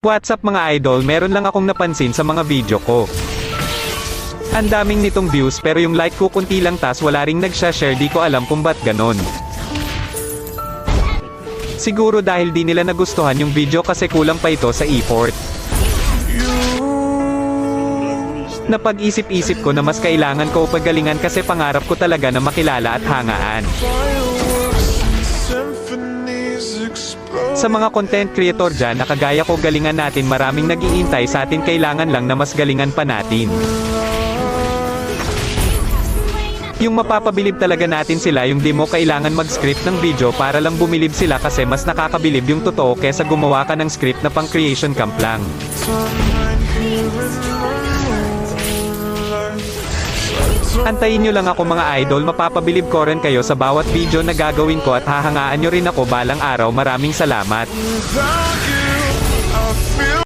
What's up mga idol, meron lang akong napansin sa mga video ko. Ang daming nitong views pero yung like ko kunti lang tas wala ring nagsha-share, di ko alam kung ba't ganon. Siguro dahil di nila nagustuhan yung video kasi kulang pa ito sa effort. Napag-isip-isip ko na mas kailangan ko pagalingan kasi pangarap ko talaga na makilala at hangaan. Sa mga content creator dyan na kagaya ko, galingan natin, maraming nag-iintay sa atin, kailangan lang na mas galingan pa natin. Yung mapapabilib talaga natin sila, yung di mo kailangan mag-script ng video para lang bumilib sila kasi mas nakakabilib yung totoo kesa gumawa ka ng script na pang creation camp lang. Antayin nyo lang ako mga idol, mapapabilib ko rin kayo sa bawat video na gagawin ko at hahangaan nyo rin ako balang araw. Maraming salamat.